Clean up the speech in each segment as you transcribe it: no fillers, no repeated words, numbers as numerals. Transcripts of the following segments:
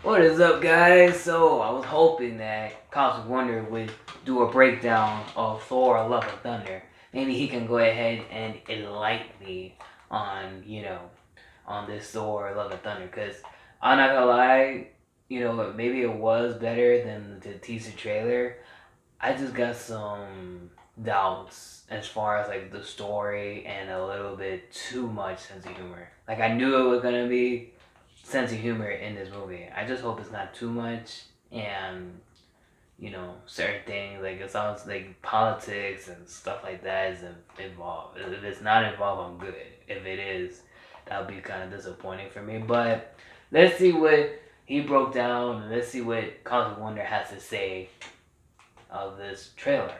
What is up, guys? So, I was hoping that Cosmic Wonder would do a breakdown of Thor Love and Thunder. Maybe he can go ahead and enlighten me on, on this Thor Love and Thunder. Because I'm not gonna lie, maybe it was better than the teaser trailer. I just got some doubts as far as like the story and a little bit too much sense of humor. Like, I knew it was gonna be sense of humor in this movie. I just hope it's not too much and certain things like it sounds like politics and stuff like that is involved. If it's not involved, I'm good. If it is, that would be kind of disappointing for me. But let's see what he broke down and let's see what Cosmic Wonder has to say of this trailer.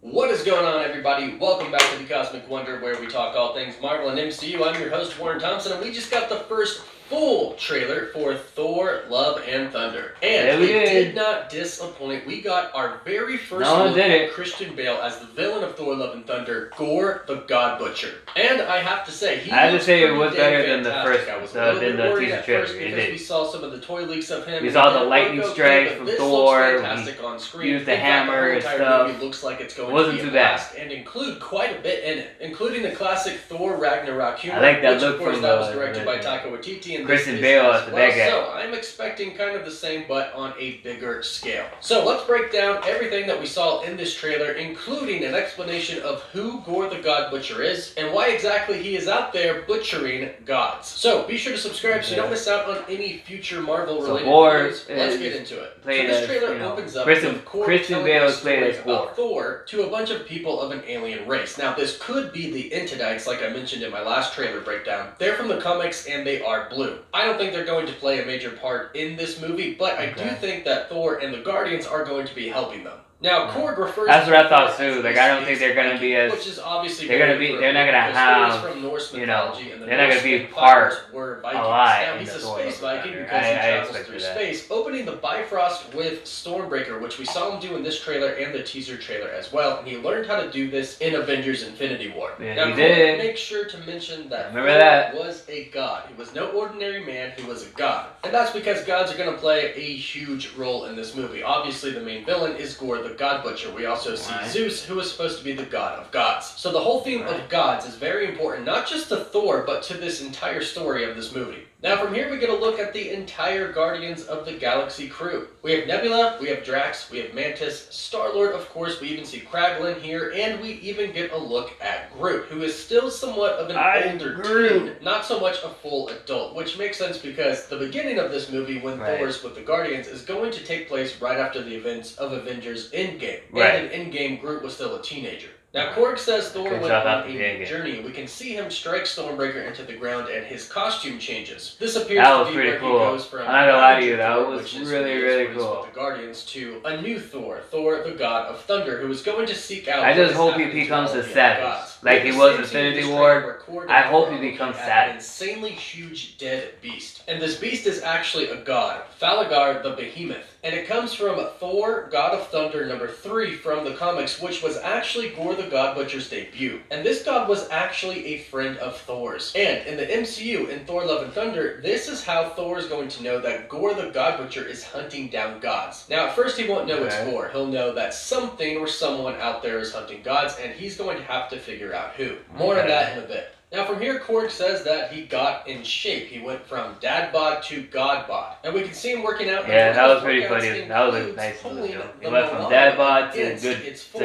What is going on, everybody? Welcome back to the Cosmic Wonder, where we talk all things Marvel and MCU. I'm your host, Warren Thompson, and we just got the first full trailer for Thor Love and Thunder. And it did not disappoint. We got our very first look at Christian Bale as the villain of Thor Love and Thunder, Gorr the God Butcher. And I have to say, it was better than the first, I was a little bit worried at first because we saw some of the toy leaks of him. We saw the lightning strikes from Thor. Fantastic on screen. Used the hammer and stuff. Movie looks like it's going wasn't to be too bad, and include quite a bit in it, including the classic Thor Ragnarok humor. I like that which, look of course, from that was directed by Taika Waititi and Christian Bale as the bad guy. So I'm expecting kind of the same, but on a bigger scale. So let's break down everything that we saw in this trailer, including an explanation of who Gorr the God Butcher is and why exactly he is out there butchering gods. So be sure to subscribe so you don't miss out on any future Marvel-related videos. Let's get into it. So this trailer opens up with Christian Bale is played as Gorr. Thor to a bunch of people of an alien race. Now, this could be the Intedites, like I mentioned in my last trailer breakdown. They're from the comics and they are blue. I don't think they're going to play a major part in this movie, but I do think that Thor and the Guardians are going to be helping them. Now, Korg refers That's what I thought too. Like, I don't think they're gonna be as. Which is obviously they're not gonna have. From Norse mythology, and they're not gonna be part alive. Now, he's a space Viking because he travels through space, opening the Bifrost with Stormbreaker, which we saw him do in this trailer and the teaser trailer as well. And he learned how to do this in Avengers: Infinity War. Yeah, now, he did. Make sure to mention that Thor was a god. He was no ordinary man. He was a god, and that's because gods are gonna play a huge role in this movie. Obviously, the main villain is Gorr the God Butcher. We also see Zeus, who is supposed to be the god of gods. So the whole theme of gods is very important, not just to Thor, but to this entire story of this movie. Now from here we get a look at the entire Guardians of the Galaxy crew. We have Nebula, we have Drax, we have Mantis, Star-Lord, of course, we even see Kraglin here, and we even get a look at Groot, who is still somewhat of an older teen, not so much a full adult, which makes sense because the beginning of this movie, when Thor's with the Guardians, is going to take place right after the events of Avengers Endgame. And in Endgame, Groot was still a teenager. Now, Korg says Thor went on a journey. We can see him strike Stormbreaker into the ground, and his costume changes. This appears to be where he goes from. I'm not gonna lie to you, that was really cool. With the Guardians to a new Thor, Thor the God of Thunder, who is going to seek out. I just hope he becomes a savage, like he was in Infinity War. I hope he becomes savage. An insanely huge dead beast, and this beast is actually a god, Thalagar the Behemoth. And it comes from Thor, God of Thunder #3 from the comics, which was actually Gorr the God Butcher's debut. And this god was actually a friend of Thor's. And in the MCU, in Thor Love and Thunder, this is how Thor is going to know that Gorr the God Butcher is hunting down gods. Now, at first he won't know it's Gorr. He'll know that something or someone out there is hunting gods, and he's going to have to figure out who. More on that in a bit. Now from here, Korg says that he got in shape. He went from dad bod to god bod. And we can see him working out. Yeah, that was pretty funny. That was a nice one. He went from dad bod to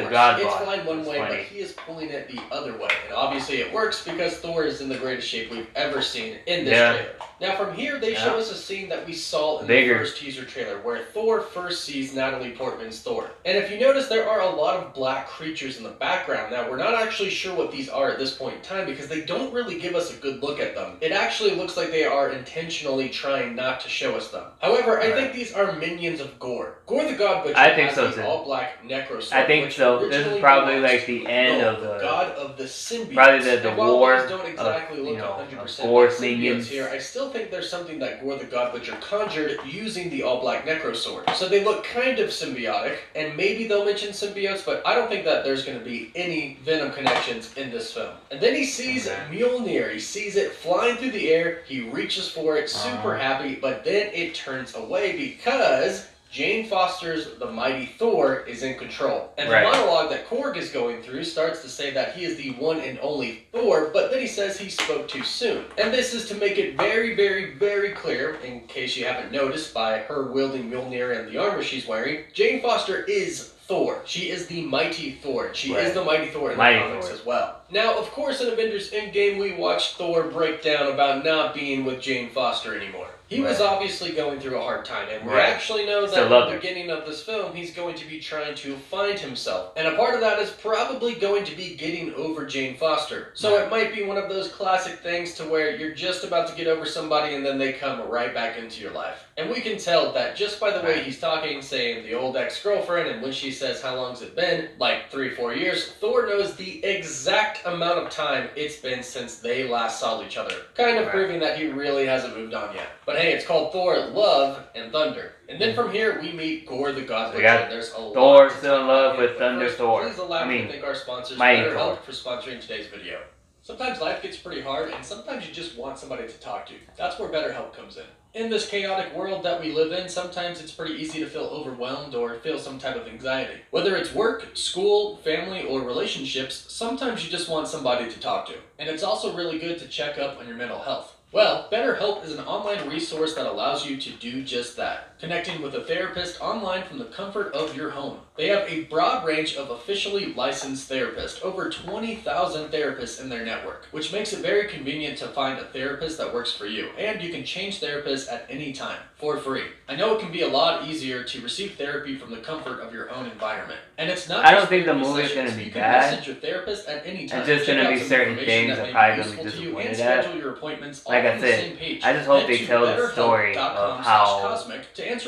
god bod. It's fine one way, but he is pulling it the other way. And obviously it works because Thor is in the greatest shape we've ever seen in this trailer. Now from here, they show us a scene that we saw in the first teaser trailer where Thor first sees Natalie Portman's Thor. And if you notice, there are a lot of black creatures in the background. Now, we're not actually sure what these are at this point in time because they don't really give us a good look at them. It actually looks like they are intentionally trying not to show us them. However, I think these are minions of Gorr. Gorr the God Butcher has the all-black necrosword. I think so. This is probably like the end of the god of the symbiotes. Probably the war don't exactly look 100% Gorr's minions here. I still think there's something that Gorr the God Butcher conjured using the all-black necrosword. So they look kind of symbiotic, and maybe they'll mention symbiotes, but I don't think that there's going to be any Venom connections in this film. And then he sees Mjolnir. He sees it flying through the air. He reaches for it, super happy, but then it turns away because Jane Foster's the mighty Thor is in control. And the monologue that Korg is going through starts to say that he is the one and only Thor, but then he says he spoke too soon. And this is to make it very, very, very clear, in case you haven't noticed by her wielding Mjolnir and the armor she's wearing, Jane Foster is Thor. She is the mighty Thor. She is the mighty Thor in the comics as well. Now, of course, in Avengers Endgame, we watched Thor break down about not being with Jane Foster anymore. He was obviously going through a hard time, and we actually know that at the beginning of this film, he's going to be trying to find himself. And a part of that is probably going to be getting over Jane Foster. So it might be one of those classic things to where you're just about to get over somebody and then they come right back into your life. And we can tell that just by the way he's talking, saying the old ex-girlfriend, and when she says how long's it been, like 3-4 years, Thor knows the exact amount of time it's been since they last saw each other. Kind of proving that he really hasn't moved on yet. But hey, it's called Thor, Love, and Thunder. And then from here, we meet Gorr the God Butcher. There's a Thor still in love with Thunder Thor. Please allow me to thank our sponsors, BetterHelp, for sponsoring today's video. Sometimes life gets pretty hard, and sometimes you just want somebody to talk to. That's where BetterHelp comes in. In this chaotic world that we live in, sometimes it's pretty easy to feel overwhelmed or feel some type of anxiety. Whether it's work, school, family, or relationships, sometimes you just want somebody to talk to. And it's also really good to check up on your mental health. Well, BetterHelp is an online resource that allows you to do just that, connecting with a therapist online from the comfort of your home. They have a broad range of officially licensed therapists, over 20,000 therapists in their network, which makes it very convenient to find a therapist that works for you, and you can change therapists at any time, for free. I know it can be a lot easier to receive therapy from the comfort of your own environment, and it's not. I don't think the movie's gonna be bad. Message your therapist at any time. It's just gonna be certain things that probably gonna be disappointed at. Your appointments like I said, I just hope they tell the story of how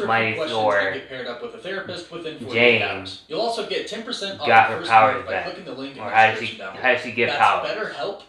Mighty Thor, Jane, you'll also get 10% off got her powers by back. clicking the link Or how did she get powers?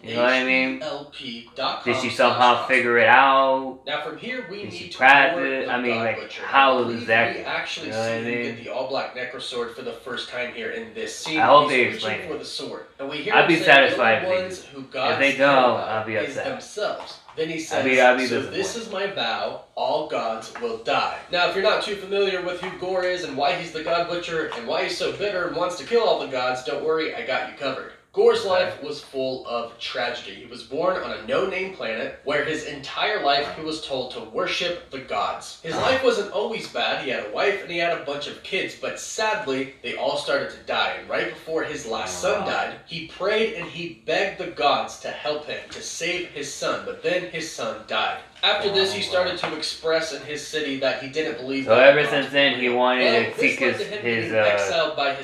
You know what I mean? Did she somehow figure it out? Now from here we did she need to practice? I mean, like, how exactly? We actually see him get the all-black necrosword for the first time here in this scene. I hope they explain it. For the sword. And we hear I'd be satisfied if they don't. I'll be upset. Themselves. Then he says, so this is my vow, all gods will die. Now, if you're not too familiar with who Gorr is and why he's the God Butcher and why he's so bitter and wants to kill all the gods, don't worry, I got you covered. Gorr's life was full of tragedy. He was born on a no-name planet where his entire life he was told to worship the gods. His life wasn't always bad. He had a wife and he had a bunch of kids, but sadly, they all started to die. And right before his last son died, he prayed and he begged the gods to help him, to save his son, but then his son died. After this, he started to express in his city that he didn't believe. So ever since then, he wanted to seek his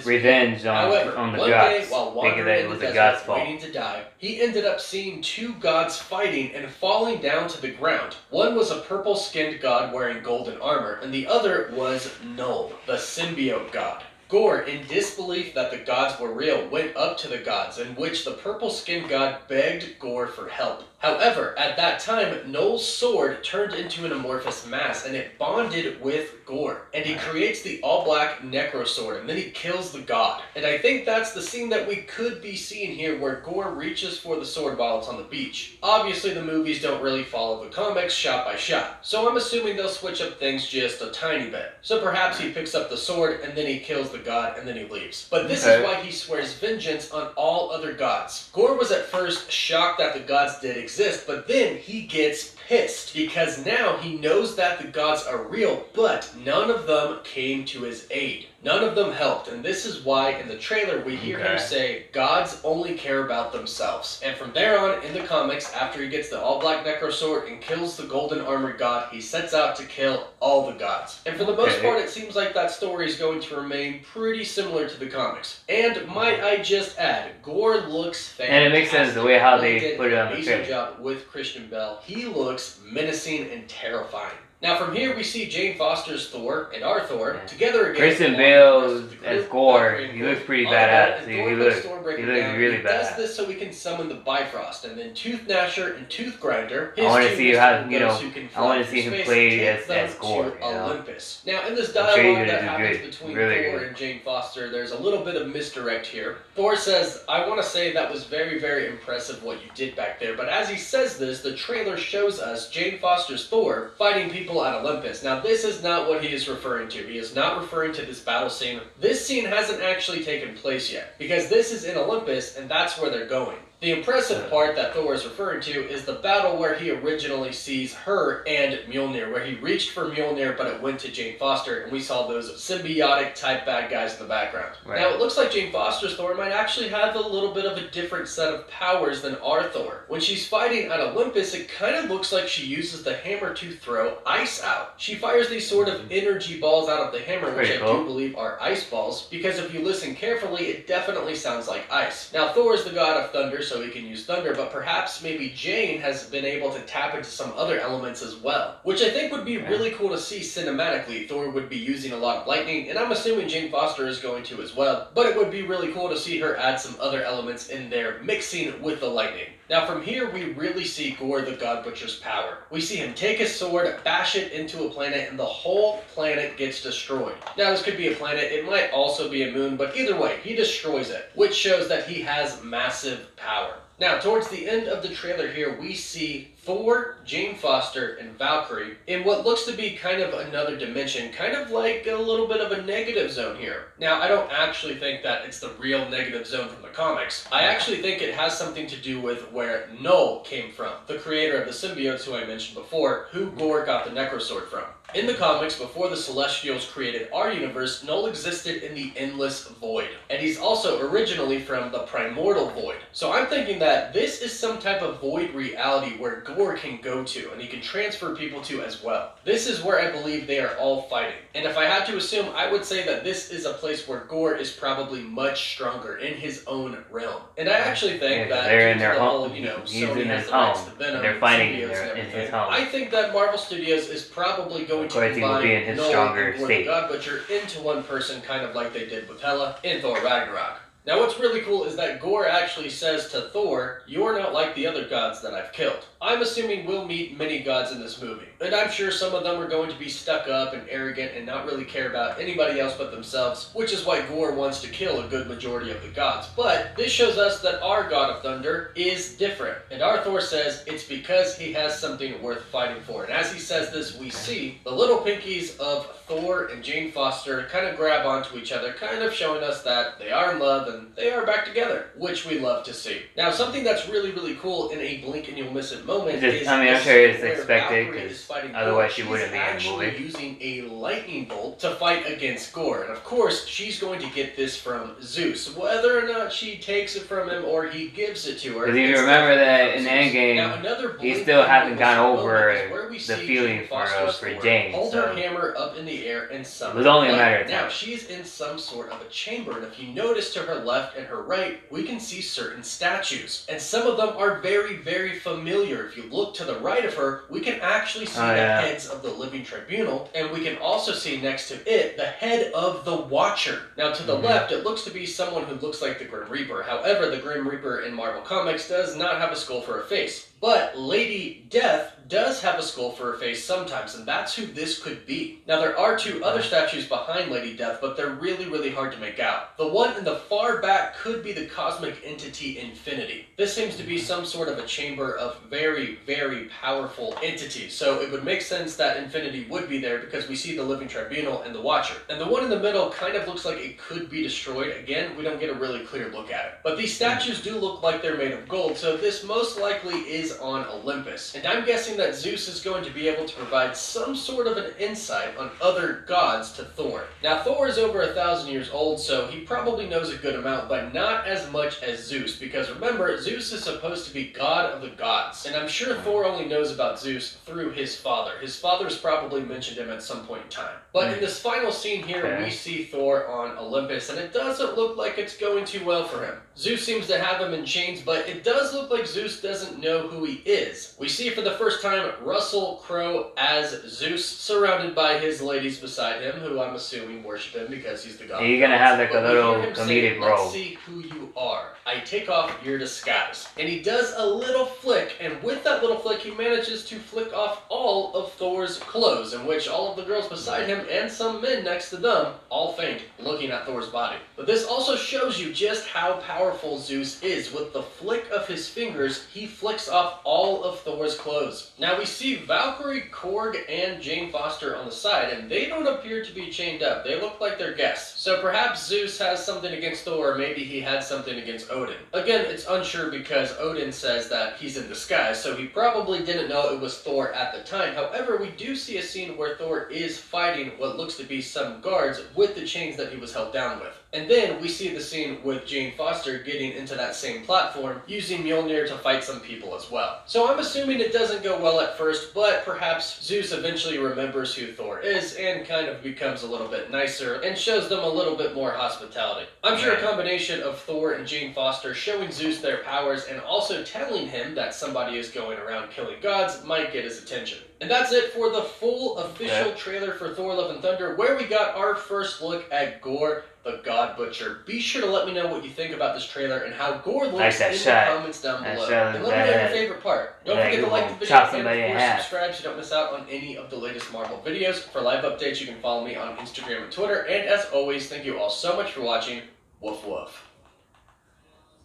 revenge on the gods, thinking that it was the gods' fault. Waiting to die, he ended up seeing two gods fighting and falling down to the ground. One was a purple-skinned god wearing golden armor, and the other was Null, the symbiote god. Gorr, in disbelief that the gods were real, went up to the gods, in which the purple-skinned god begged Gorr for help. However, at that time, Null's sword turned into an amorphous mass, and it bonded with Gorr. And he creates the all-black necro sword, and then he kills the god. And I think that's the scene that we could be seeing here, where Gorr reaches for the sword while it's on the beach. Obviously, the movies don't really follow the comics shot by shot, so I'm assuming they'll switch up things just a tiny bit. So perhaps he picks up the sword, and then he kills the god, and then he leaves. But this is why he swears vengeance on all other gods. Gorr was at first shocked that the gods did exist, but then he gets pissed because now he knows that the gods are real, but none of them came to his aid. None of them helped, and this is why in the trailer we hear him say, gods only care about themselves. And from there on, in the comics, after he gets the all-black necro sword and kills the golden armored god, he sets out to kill all the gods. And for the most part, it seems like that story is going to remain pretty similar to the comics. And might I just add, Gorr looks fantastic. And it makes sense the way how they put it on the trailer. Amazing job with Christian Bale. He looks menacing and terrifying. Now from here we see Jane Foster's Thor and our Thor together again. Christian Bale as Gorr, he looks pretty badass. He looks breaking looks down. really He does bad. this so we can summon the Bifrost, and then Tooth Gnasher and Tooth Grinder. I want to see how, you know, who can I want to fly see through him space, play take them as Gorr, to you know? Olympus. Now, in this I'm sure he's dialogue gonna that do happens good. between Really Thor good. and Jane Foster, there's a little bit of misdirect here. Thor says, I want to say that was very, very impressive what you did back there, but as he says this, the trailer shows us Jane Foster's Thor fighting people at Olympus. Now, this is not what he is referring to. He is not referring to this battle scene. This scene hasn't actually taken place yet, because this is in Olympus, and that's where they're going. The impressive part that Thor is referring to is the battle where he originally sees her and Mjolnir, where he reached for Mjolnir, but it went to Jane Foster, and we saw those symbiotic type bad guys in the background. Right. Now, it looks like Jane Foster's Thor might actually have a little bit of a different set of powers than our Thor. When she's fighting at Olympus, it kind of looks like she uses the hammer to throw ice out. She fires these sort of energy balls out of the hammer, which I do believe are ice balls, because if you listen carefully, it definitely sounds like ice. Now, Thor is the god of thunder, so he can use thunder, but perhaps maybe Jane has been able to tap into some other elements as well, which I think would be really cool to see cinematically. Thor would be using a lot of lightning, and I'm assuming Jane Foster is going to as well, but it would be really cool to see her add some other elements in there, mixing with the lightning. Now from here, we really see Gorr the God Butcher's power. We see him take his sword, bash it into a planet, and the whole planet gets destroyed. Now this could be a planet, it might also be a moon, but either way, he destroys it, which shows that he has massive power. Now, towards the end of the trailer here, we see Thor, Jane Foster, and Valkyrie in what looks to be kind of another dimension, kind of like a little bit of a negative zone here. Now, I don't actually think that it's the real negative zone from the comics. I actually think it has something to do with where Null came from, the creator of the symbiotes who I mentioned before, who Gorr got the Necrosword from. In the comics, before the Celestials created our universe, Null existed in the Endless Void. And he's also originally from the Primordial Void. So I'm thinking that this is some type of void reality where Gorr can go to, and he can transfer people to as well. This is where I believe they are all fighting. And if I had to assume, I would say that this is a place where Gorr is probably much stronger in his own realm. And I actually think that they're in their whole, home. you know, He's Sony in has his the rights home. to Venom, They're fighting symbiotes and in his everything. home. I think that Marvel Studios is probably going to course, he will be in his Null stronger and Gorr state. the God Butcher into one person, kind of like they did with Hela in Thor Ragnarok. Now what's really cool is that Gorr actually says to Thor, "You're not like the other gods that I've killed." I'm assuming we'll meet many gods in this movie, and I'm sure some of them are going to be stuck up and arrogant and not really care about anybody else but themselves, which is why Gorr wants to kill a good majority of the gods. But this shows us that our God of Thunder is different, and our Thor says it's because he has something worth fighting for. And as he says this, we see the little pinkies of Thor and Jane Foster kind of grab onto each other, kind of showing us that they are in love and they are back together, which we love to see. Now, something that's really, really cool in a blink and you'll miss it moment is, I'm sure it's where expected, Valkyrie is fighting otherwise Gorr. she wouldn't be in the She's movie. actually using a lightning bolt to fight against Gorr, and of course, she's going to get this from Zeus. Whether or not she takes it from him or he gives it to her. Because if you remember that in the endgame, he still hasn't gotten over the feeling for Jane. Hold So her hammer up in the air and summon. it was only a matter of Now, time. she's in some sort of a chamber, and if you notice to her left and her right, we can see certain statues. And some of them are very, very familiar. If you look to the right of her, we can actually see the heads of the Living Tribunal, and we can also see next to it the head of the Watcher. Now, to the left, it looks to be someone who looks like the Grim Reaper. However, the Grim Reaper in Marvel Comics does not have a skull for a face. But Lady Death does have a skull for her face sometimes, and that's who this could be. Now, there are two other statues behind Lady Death, but they're really, really hard to make out. The one in the far back could be the cosmic entity Infinity. This seems to be some sort of a chamber of very, very powerful entities, so it would make sense that Infinity would be there because we see the Living Tribunal and the Watcher. And the one in the middle kind of looks like it could be destroyed. Again, we don't get a really clear look at it. But these statues do look like they're made of gold, so this most likely is on Olympus. And I'm guessing that Zeus is going to be able to provide some sort of an insight on other gods to Thor. Now, Thor is over 1,000 years old, so he probably knows a good amount, but not as much as Zeus, because remember, Zeus is supposed to be god of the gods. And I'm sure Thor only knows about Zeus through his father. His father's probably mentioned him at some point in time. But in this final scene here, we see Thor on Olympus, and it doesn't look like it's going too well for him. Zeus seems to have him in chains, but it does look like Zeus doesn't know who who he is. We see for the first time Russell Crowe as Zeus, surrounded by his ladies beside him, who I'm assuming worship him because he's the god. You're gonna have like a But we little hear him comedic say, role. "Let's see who you are. I take off your disguise." And he does a little flick, and with that little flick, he manages to flick off all of Thor's clothes, in which all of the girls beside him and some men next to them all faint, looking at Thor's body. But this also shows you just how powerful Zeus is. With the flick of his fingers, he flicks off all of Thor's clothes. Now we see Valkyrie, Korg, and Jane Foster on the side, and they don't appear to be chained up. They look like they're guests. So perhaps Zeus has something against Thor, or maybe he had something against Odin. Again, it's unsure because Odin says that he's in disguise, so he probably didn't know it was Thor at the time. However, we do see a scene where Thor is fighting what looks to be some guards with the chains that he was held down with. And then we see the scene with Jane Foster getting into that same platform, using Mjolnir to fight some people as well. So I'm assuming it doesn't go well at first, but perhaps Zeus eventually remembers who Thor is and kind of becomes a little bit nicer and shows them a little bit more hospitality. I'm sure a combination of Thor and Jane Foster showing Zeus their powers and also telling him that somebody is going around killing gods might get his attention. And that's it for the full official trailer for Thor Love and Thunder, where we got our first look at Gorr, the God Butcher. Be sure to let me know what you think about this trailer and how Gorr looks in the comments down below. And let me know your favorite part. Don't forget to like the video and of course subscribe so you don't miss out on any of the latest Marvel videos. For live updates, you can follow me on Instagram and Twitter. And as always, thank you all so much for watching. Woof woof.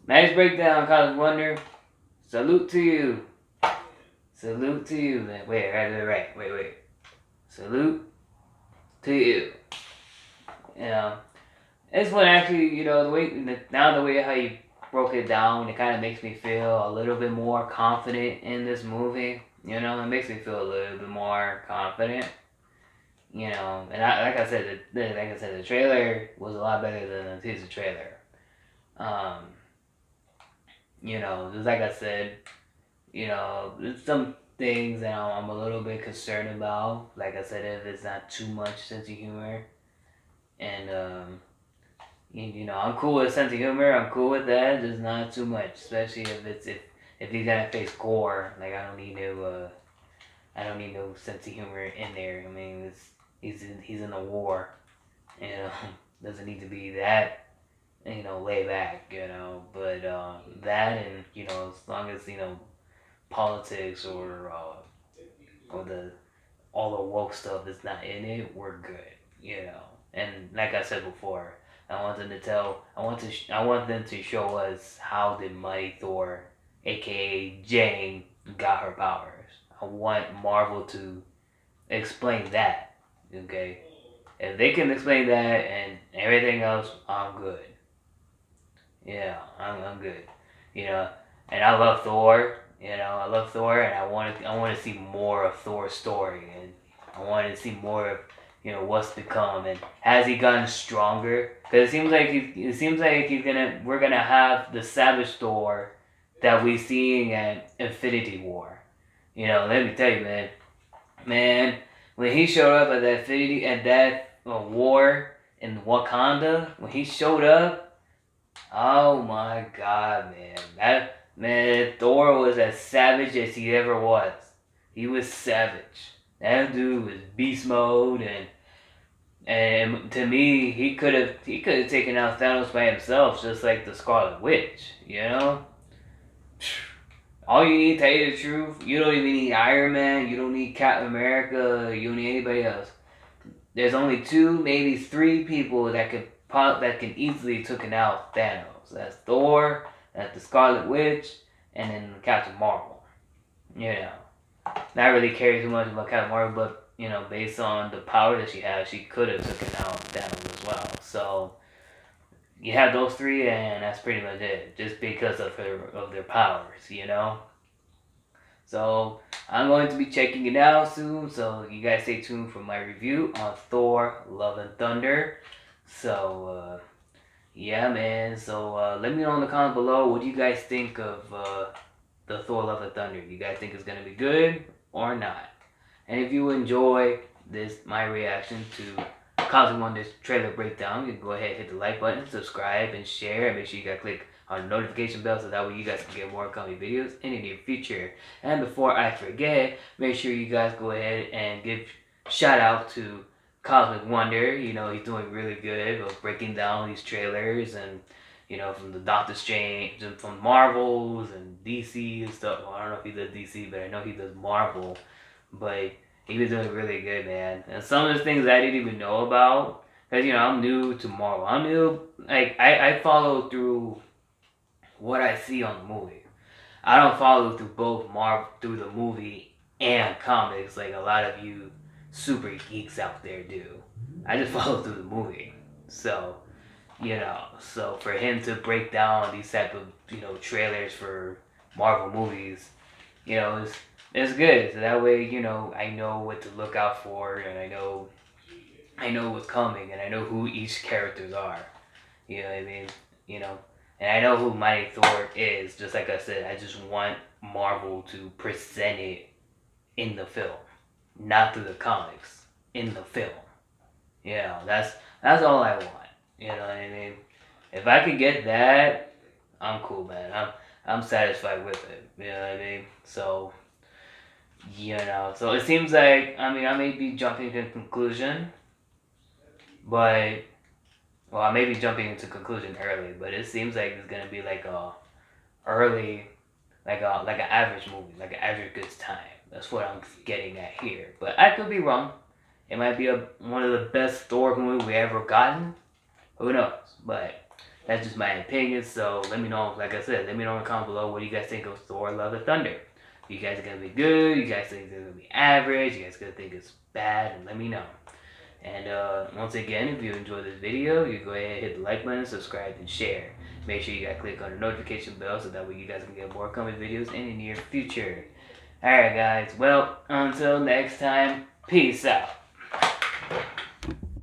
Nice breakdown, Cosmic Wonder. Salute to you. Salute to you, man. Wait. Salute to you. You know, this one actually, you know, the way how you broke it down, it kind of makes me feel a little bit more confident in this movie. You know, it makes me feel a little bit more confident. You know, and like I said, the trailer was a lot better than the teaser trailer. You know, just like I said, you know, there's some things that I'm a little bit concerned about. Like I said, if it's not too much sense of humor. And, you know, I'm cool with sense of humor. I'm cool with that. Just not too much. Especially if he's gonna face Gorr. Like, I don't need no sense of humor in there. I mean, he's in a war. You know, doesn't need to be that, you know, lay back, you know. But that, and, you know, as long as, you know, politics or all the woke stuff is not in it, we're good, you know. And like I said before, I want them to show us how did Mighty Thor, aka Jane, got her powers. I want Marvel to explain that. Okay, if they can explain that and everything else, I'm good. Yeah, I'm good. You know, and I love Thor. You know, I love Thor, and I want to see more of Thor's story, and I want to see more of, you know, what's become, and has he gotten stronger? Because it seems like we're gonna have the Savage Thor that we seeing at Infinity War. You know, let me tell you, man, when he showed up at that war in Wakanda, when he showed up, oh my God, man, Thor was as savage as he ever was. He was savage. That dude was beast mode, and to me, he could have taken out Thanos by himself, just like the Scarlet Witch. You know, all you need, to tell you the truth, you don't even need Iron Man. You don't need Captain America. You don't need anybody else. There's only 2, maybe 3 people that can easily taken out Thanos. That's Thor, that's the Scarlet Witch, and then Captain Marvel. You know, not really care too much about Captain Marvel, but, you know, based on the power that she has, she could have taken out Thanos as well. So you have those 3, and that's pretty much it, just because of their powers, you know. So I'm going to be checking it out soon, so you guys stay tuned for my review on Thor Love and Thunder. So yeah, man. So let me know in the comments below, what do you guys think of the Thor Love and Thunder? Do you guys think it's gonna be good or not? And if you enjoy my reaction to Cosmic Wonder's trailer breakdown, you can go ahead and hit the like button, subscribe, and share. And make sure you guys click on the notification bell so that way you guys can get more upcoming videos in the near future. And before I forget, make sure you guys go ahead and give shout out to Cosmic Wonder. You know, he's doing really good of breaking down these trailers and, you know, from the Doctor Strange and from Marvels and DC and stuff. Well, I don't know if he does DC, but I know he does Marvel. But he was doing really good, man. And some of the things I didn't even know about, because, you know, I'm new to Marvel. I'm new, like, I follow through what I see on the movie. I don't follow through both Marvel, through the movie and comics like a lot of you super geeks out there do. I just follow through the movie. So, you know, so for him to break down these type of, you know, trailers for Marvel movies, you know, it's good. So that way, you know, I know what to look out for, and I know what's coming, and I know who each characters are. You know what I mean? You know, and I know who Mighty Thor is. Just like I said, I just want Marvel to present it in the film, not through the comics, in the film. You know, that's all I want. You know what I mean? If I could get that, I'm cool, man. I'm satisfied with it. You know what I mean? So, you know, so it seems like, I mean, I may be jumping to conclusion, but, well, I may be jumping into conclusion early, but it seems like it's gonna be like a early, like an average movie, like an average good time. That's what I'm getting at here. But I could be wrong. It might be one of the best Thor movies we ever gotten. Who knows? But that's just my opinion. So let me know, like I said, let me know in the comments below what you guys think of Thor Love and Thunder. You guys are going to be good? You guys think it's going to be average? You guys going to think it's bad? And let me know. And once again, if you enjoyed this video, you go ahead and hit the like button, subscribe, and share. Make sure you guys click on the notification bell so that way you guys can get more coming videos in the near future. Alright guys, well, until next time, peace out.